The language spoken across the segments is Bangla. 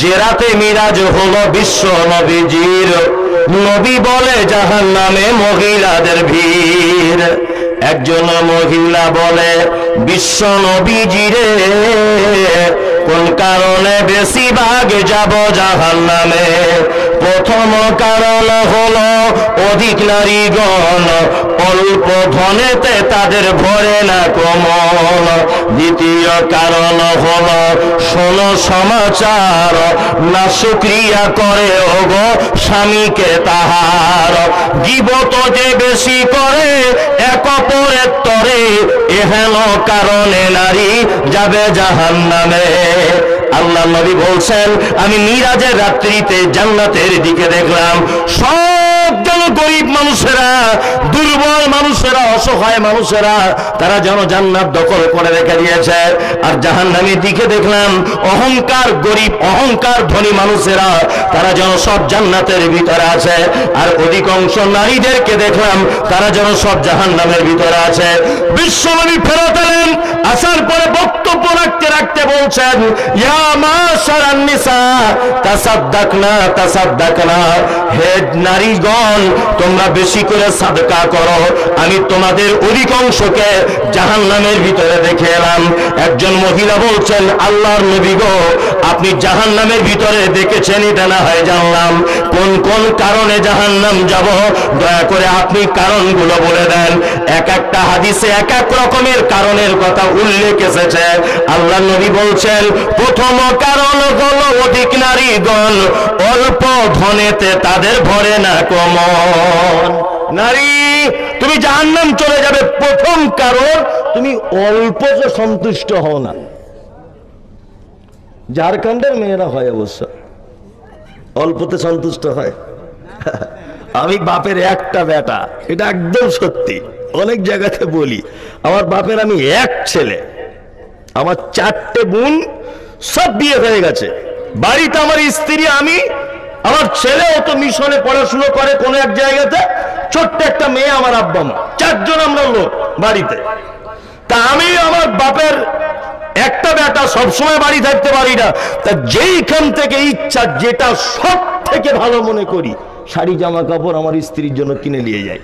যে রাতে মিরাজ হলো বিশ্ব নবীজির, নবী বলে জাহান্নামে মহিলাদের ভিড়। একজন মহিলা বলে বিশ্ব নবীজিরে, কোন কারণে বেশিরভাগ যাব জাহান্নামে? প্রথম কারণ হলো অধিক নারীগণ, অল্প ধনেতে তাদের ভরে না কমল। দ্বিতীয় কারণ হলো শোনো সমাচার, না শুকরিয়া করে ওগো স্বামীকে তাহার। গীবত যে বেশি করে এক অপরের তরে, এহেন কারণে নারী যাবে জাহান্নামে। আল্লাহ নবী বলছেন, আমি মিরাজের রাত্রিতে জান্নাতের দিকে দেখলাম, সব যেন গরিব মানুষেরা, দুর্বল মানুষেরা, অসহায় মানুষেরা, তারা যেন জান্নাত দখল করে রেখে দিয়েছে। আর জাহান্নামের দিকে দেখলাম অহংকার গরিব, অহংকার ধনী মানুষেরা, তারা যেন সব জান্নাতের ভিতরে আছে। আর অধিকাংশ নারীদেরকে দেখলাম তারা যেন সব জাহান্নামের ভিতরে আছে। বিশ্বনবী ফেরত এলেন, আসার পরে বক্তব্য রাখতে রাখতে বলছেন, ইয়া মাশারান নিসা তাসাদদাকনা তাসাদদাকনা, হে নারীগণ তোমরা বেশি করে সাদকা করো, আমি তোমাদের অধিকাংশকে জাহান্নামের ভিতরে দেখে এলাম। একজন মহিলা বলছেন, আল্লাহর নবী গো, আপনি জাহান্নামের ভিতরে দেখেছেন এটা না হয় জানলাম, কোন কোন কারণে জাহান্নাম যাব, দয়া করে আপনি কারণগুলো বলে দেন। এক একটা হাদিসে এক এক রকমের কারণের কথা উল্লেখ এসেছে। আল্লাহ নবী বলছেন, প্রথম কারণ হলো অধিক নারীগণ, অল্প ধনেতে তাদের ভরে না কমন। নারী তুমি জাহান্নাম চলে যাবে, প্রথম কারণ তুমি অল্পতে সন্তুষ্ট হও না। ঝাড়খণ্ডের মেয়েরা হয় অবশ্য, অল্পতে সন্তুষ্ট হয়। আমি বাপের একটা বেটা, এটা একদম সত্যি, অনেক জায়গাতে বলি, আমার বাপের আমি এক ছেলে, আমার 4টে বোন, সব বিয়ে হয়ে গেছে। বাড়িতে আমার স্ত্রী, আমি, আমার ছেলেও তো মিশনে পড়াশুনো করে কোন এক জায়গাতে, ছোট্ট একটা মেয়ে, আমার আব্বা মা, 4 জন আমরা লোক বাড়িতে। তা আমি আমার বাপের একটা বেটা, সবসময় বাড়ি থাকতে পারি না। তা যেইখান থেকে ইচ্ছা, যেটা সব থেকে ভালো মনে করি, শাড়ি জামা কাপড় আমার স্ত্রীর জন্য কিনে নিয়ে যাই।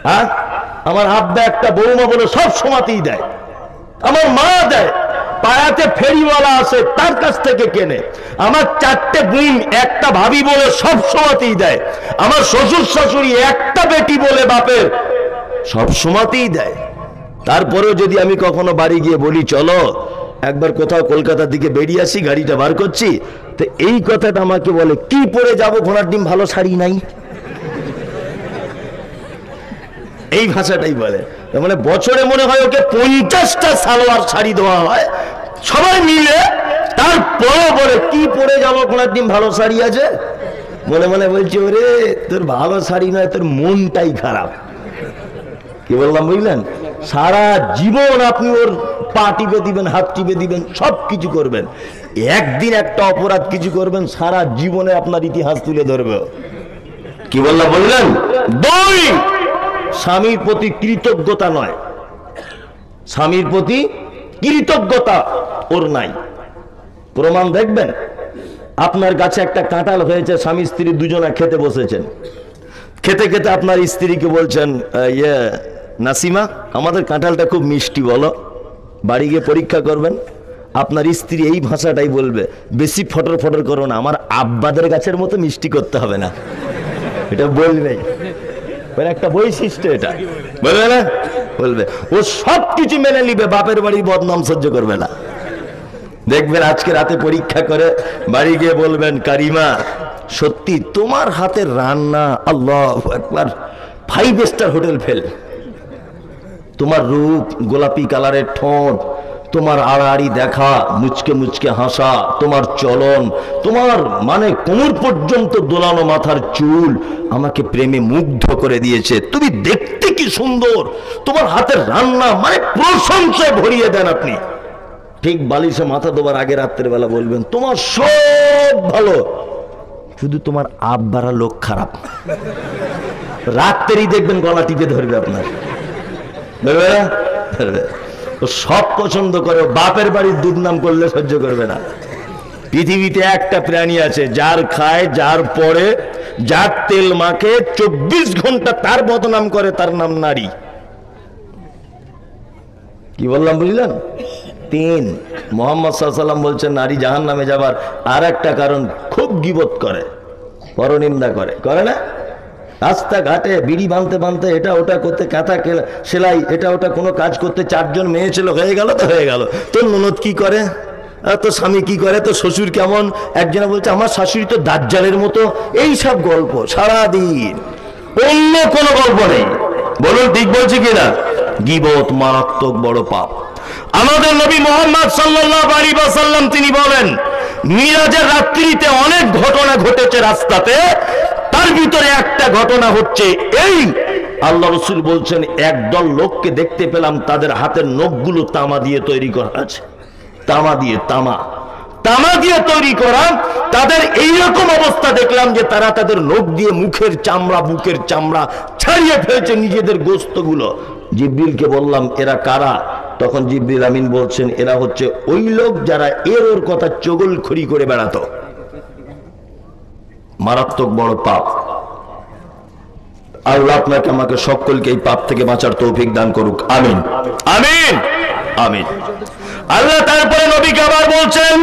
হ্যাঁ, আমার আব্বা একটা বৌমা বলে সব সময়তেই দেয়, আমার মা দেয়, পায়াতে ফেরিওয়ালা আছে তার কাছ থেকে কেনে। আমার 4টে বোন একটা ভাবি বলে সব সময়তেই দেয়। আমার শ্বশুর শাশুড়ি একটা বেটি বলে বাপের সব সময়তেই দেয়। তারপরেও যদি আমি কখনো বাড়ি গিয়ে বলি চলো একবার কোথাও কলকাতার দিকে বেরিয়ে আসি, গাড়িটা বার করছি, তো এই কথাটা আমাকে বলে, কি পরে যাবো, ঘোড়ার ডিম, ভালো শাড়ি নাই, এই ভাষাটাই বলে। মানে বছরে মনে হয় ওকে 50টা সালোয়ার শাড়ি দেওয়া হয় সবাই মিলে, তারপরে বলে কি পরে যাবো, ঘোড়ার ডিম, ভালো শাড়ি আছে। মনে মনে বলছে, ওরে তোর ভালো শাড়ি নয়, তোর মনটাই খারাপ। কি বললাম বুঝলেন? সারা জীবন আপনি ওর পা টিপে দিবেন, হাত টিপে দিবেন, সব কিছু করবেন, একদিন একটা অপরাধ কিছু করবেন, সারা জীবনে আপনার ইতিহাস তুলে ধরবে। কি বললাম বুঝলেন? 2, স্বামীর প্রতি কৃতজ্ঞতা নয়, স্বামীর প্রতি কৃতজ্ঞতা ওর নাই। প্রমাণ দেখবেন, আপনার গাছে একটা কাঁঠাল হয়েছে, স্বামী স্ত্রী দুজনে খেতে বসেছেন, খেতে খেতে আপনার স্ত্রীকে বলছেন, নাসিমা আমাদের কাঁঠালটা খুব মিষ্টি, বলো। বাড়ি গিয়ে পরীক্ষা করবেন, আপনার স্ত্রী এই ভাষাটাই বলবে, বেশি ফটর ফটর করো না, আমার আব্বাদের গাছের মতো মিষ্টি করতে হবে না। এটা বলবেই, একটা বৈশিষ্ট্য, এটা বলবে না, বলবে। ও সব কিছু মেনে নিবে, বাপের বাড়ির বদনাম সহ্য করবে না। দেখবেন আজকে রাতে পরীক্ষা করে বাড়ি গিয়ে বলবেন, কারিমা সত্যি তোমার হাতের রান্না, আল্লাহু আকবার, 5 স্টার হোটেল ফেল। তোমার রূপ, গোলাপি কালারের ঠোঁট, তোমার আড়াআড়ি দেখা, মুচকে মুচকে হাসা, তোমার চলন, তোমার মানে কোমর পর্যন্ত দোলানো মাথার চুল আমাকে প্রেমে মুগ্ধ করে দিয়েছে। তুমি দেখতে কি সুন্দর, তোমার হাতের রান্না, মানে প্রশংসায় ভরিয়ে দেন আপনি। ঠিক বালিশে মাথা দেবার আগে রাত্রের বেলা বলবেন, তোমার সব ভালো, শুধু তোমার আব্বারা লোক খারাপ। রাত্রেই দেখবেন গলা টিপে ধরবে আপনার, ধরবে না? ধরবে। সব পছন্দ করে, বাপের বাড়ির দুর্নাম করলে সহ্য করবে না। পৃথিবীতে একটা প্রাণী আছে যার খায়, যার পরে, যার তেল মাখে, 24 ঘন্টা তার বদনাম করে, তার নাম নারী। কি বললাম বুঝলেন? 3 মুহাম্মদ সাল্লাল্লাহু আলাইহি ওয়াসাল্লাম বলছেন নারী জাহান্নামে যাবার আর একটা কারণ, খুব গীবত করে, পরনিন্দা করে, করে না? রাস্তাঘাটে বিড়ি বাঁধতে বাঁধতে, এটা ওটা করতে, কাঁথা সেলাই, এটা ওটা কোনো কাজ করতে, 4 জন মেয়ে ছিল, হয়ে গেল তো হয়ে গেল। তোর ননদ কি করে, তোর স্বামী কি করে, তোর শ্বশুর কেমন, একজনে বলছে আমার শাশুড়ি তো দাজ্জালের মতো, এই সব গল্প সারাদিন, অন্য কোনো গল্প নেই। বলুন ঠিক বলছি কিনা? গীবত মারাত্মক বড় পাপ। আমাদের নবী মুহাম্মদ সাল্লাল্লাহু আলাইহি ওয়াসাল্লাম তিনি বলেন, মিরাজের রাত্রিতে অনেক ঘটনা ঘটেছে রাস্তাতে, তার ভিতরে একটা ঘটনা হচ্ছে এই, আল্লাহ রাসূল বলছেন একদল লোককে দেখতে পেলাম তাদের হাতের নখগুলো তামা দিয়ে তৈরি করা আছে। তামা দিয়ে তৈরি করা, তাদের এইরকম অবস্থা দেখলাম যে তারা তাদের নখ দিয়ে মুখের চামড়া, বুকের চামড়া ছাড়িয়ে ফেলছে, নিজেদের গোশতগুলো। জিবরিলকে বললাম এরা কারা? তখন জিবরিল আমিন বলছেন এরা হচ্ছে ওই লোক যারা ওর কথা চগলখড়ি করে বেড়াতো। মারাত্মক বড় পাপ। আল্লাহ আপনাকে আমাকে সকলকে এই পাপ থেকে বাঁচার তৌফিক দান করুক, আমিন আমিন আমিন। আল্লাহ তারপরে নবীকে আবার বলছেন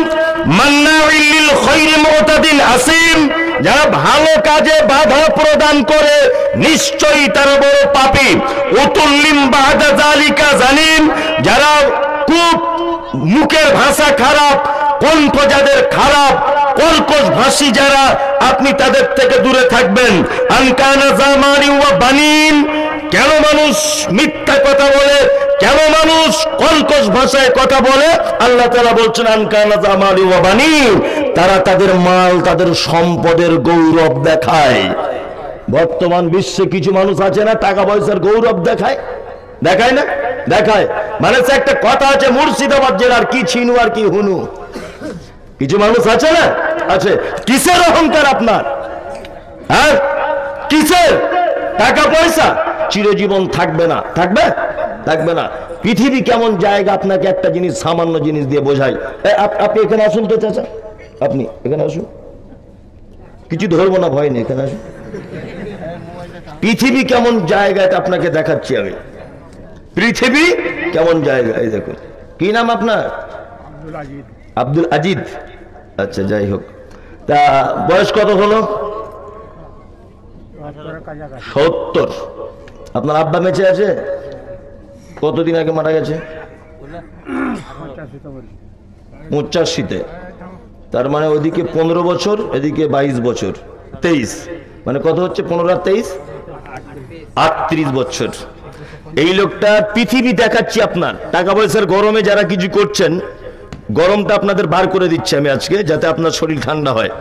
মান্নাউল লিল খায়রি মুতাদিন আসিম, যারা ভালো কাজে বাধা প্রদান করে নিশ্চয়ই তারা বড় পাপী। উতুল্লিম বাদা যালিকা জালিম, যারা খুব মুখের ভাষা খারাপ, কণ্ঠ যাদের খারাপ, কর্কশ ভাষী যারা, আপনি তাদের থেকে দূরে থাকবেন। আনকানা জামানি ওয়া বানিন, কেন মানুষ মিথ্যা কথা বলে, কেন মানুষ কর্কশ ভাষায় কথা বলে? আল্লাহ তাআলা বলছেন আনকানা জামানি ওয়া বানিন, তারা তাদের মাল, তাদের সম্পদের গৌরব দেখায়। বর্তমান বিশ্বে কিছু মানুষ আছে না টাকা পয়সার গৌরব দেখায়, দেখায় না? দেখায়। মানে একটা কথা আছে মুর্শিদাবাদ জেলার কি ছিনু আর কি হুনু, কিছু মানুষ আছে না? আছে। কিসের অহংকার আপনার? হ্যাঁ, কিসের? টাকা পয়সা চিরজীবন থাকবে না, থাকবে থাকবে না। পৃথিবী কেমন জায়গা আপনাকে একটা জিনিস, সামান্য জিনিস দিয়ে বোঝায়। আপনি এখানে আসুন তো চাচা, আপনি এখানে আসুন, কিছু ধরবো না, ভয় নেই, এখানে আসুন। পৃথিবী কেমন জায়গা এটা আপনাকে দেখাচ্ছি আমি। পৃথিবী কেমন জায়গা, এই দেখুন। কি নাম আপনার? আব্দুল আজিদ। আচ্ছা, যাই হোক। তা বয়স কত হলো? 70। আপনার আব্বা বেঁচে আছে? কতদিন আগে মারা গেছে? 85-তে। তার মানে ওদিকে 15 বছর, এদিকে 22 বছর, 23, মানে কত হচ্ছে? 15 আর 23, 38 বছর। এই লোকটা পৃথিবী দেখাচ্ছি আপনার। টাকা পয়সার গরমে যারা কিছু করছেন, গরমটা আপনাদের বার করে দিচ্ছি আমি আজকে, যাতে আপনার শরীর ঠান্ডা হয়।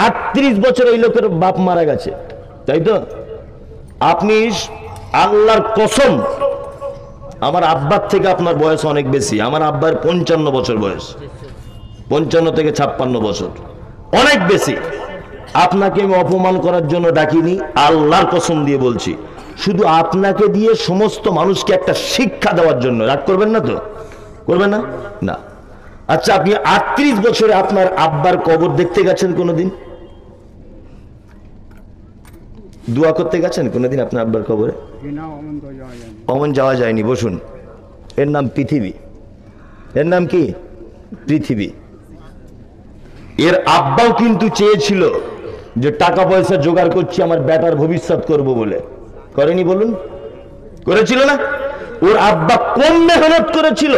38 বছর এই লোকের বাপ মারা গেছে, তাই তো? আপনি আল্লাহর কসম, আমার আব্বার থেকে আপনার বয়স অনেক বেশি। আমার আব্বার 55 বছর বয়স, 55 থেকে 56 বছর, অনেক বেশি। আপনাকে আমি অপমান করার জন্য ডাকিনি, আল্লাহর কসম দিয়ে বলছি, শুধু আপনাকে দিয়ে সমস্ত মানুষকে একটা শিক্ষা দেওয়ার জন্য। রাগ করবেন না তো? করবেন না? না। আচ্ছা, আপনি 38 বছরে আপনার আব্বার কবর দেখতে গেছেন কোনোদিন? দোয়া করতে গেছেন কোনোদিন আপনার আব্বার কবরে? অমন যাওয়া যায়নি। বসুন। এর নাম পৃথিবী। এর নাম কি? পৃথিবী। এর আব্বাও কিন্তু চেয়েছিল যে টাকা পয়সা জোগাড় করছি আমার বেটার ভবিষ্যৎ করব বলে। করেনি? বলুন, করেছিল না? ওর আব্বা কোন মেহনত করেছিল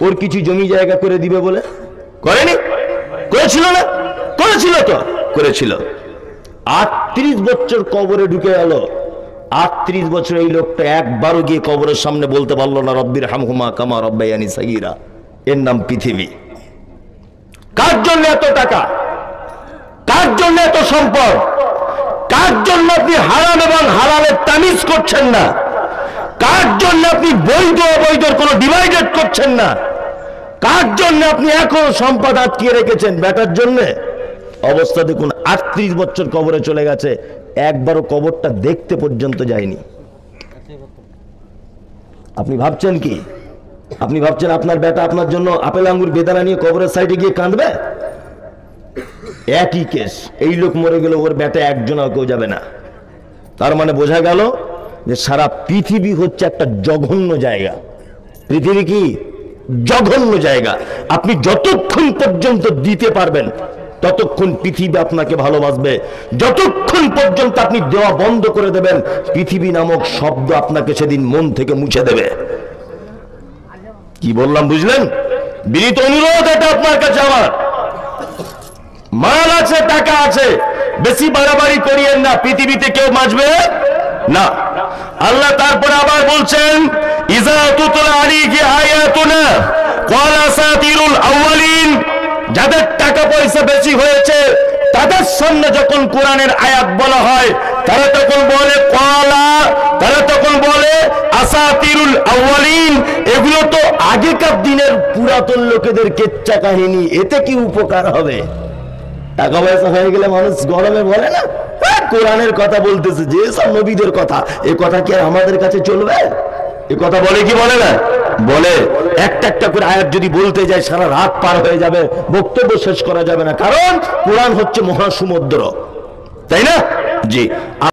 ওর কিছু জমি জায়গা করে দিবে বলে? করেনি? করেছিল না? করেছিল তো, করেছিল। 38 বছর কবরে ঢুকে গেল। 38 বছর এই লোকটা একবারও গিয়ে কবরের সামনে বলতে পারলো না রব্বির হামহুমা কামা রব্বায়ানি সাগীরা। এর নাম পৃথিবী। কার জন্য এত টাকা? কার জন্য এত সম্পদ? কার জন্য আপনি হারাম এবং হালালের তামিজ করছেন না? কার জন্য আপনি বৈধ অবৈধর কোনো ডিভাইডেড করছেন না? কার জন্য আপনি এখন সম্পদ আটকিয়ে রেখেছেন? বেটার জন্য। অবস্থা দেখুন, 38 বছর কবরে চলে গেছে, একবারও কবরটা দেখতে পর্যন্ত যায়নি। আপনি ভাবছেন কি আপনি ভাবছেন আপনার বেটা আপনার জন্য আপেল আঙ্গুর বেদানা নিয়ে কবরের সাইডে গিয়ে কাঁদবে? একই কেস, এই লোক মরে গেলে ওর বেটা একজন কেউ যাবে না। তার মানে বোঝা গেল যে সারা পৃথিবী হচ্ছে একটা জঘন্য জায়গা। পৃথিবী কি জঘন্য জায়গা। আপনি যতক্ষণ পর্যন্ত দিতে পারবেন ততক্ষণ পৃথিবী আপনাকে ভালোবাসবে। যতক্ষণ পর্যন্ত আপনি দেওয়া বন্ধ করে দেবেন, পৃথিবী নামক শব্দ আপনাকে সেদিন মন থেকে মুছে দেবে। কি বললাম বুঝলেন? বিনীত অনুরোধ এটা আপনার কাছে আমার। মাল আছে, টাকা আছে, বেশি বাড়াবাড়ি করিয়েন না, পৃথিবীতে কেউ বাঁচবে না। আল্লাহ তারপরে আবার বলছেন, ইজা তুতলা আলাইহি আয়াতুনা ক্বালা আসাতিরুল আউয়ালিন, যাদের টাকা পয়সা বেশি হয়েছে তাদের সামনে যখন কোরআনের আয়াত বলা হয় তারা তখন বলে তারা তখন বলে আসাতিরুল আউয়ালিন, এগুলো তো আগেকার দিনের পুরাতন লোকেদের কেচ্চা কাহিনী, এতে কি উপকার হবে? টাকা পয়সা হয়ে গেলে মানুষ গরমে বলে না কোরআনের কথা বলতেছে, যে সব নবীদের কথা, এ কথা কি আর আমাদের কাছে চলবে? এ কথা বলে কি বলে না? বলে। একটা একটা করে আয়াত যদি বলতে যায় সারা রাত পার হয়ে যাবে, বক্তব্য শেষ করা যাবে না, কারণ কোরআন হচ্ছে মহাসমুদ্র, তাই না? জি।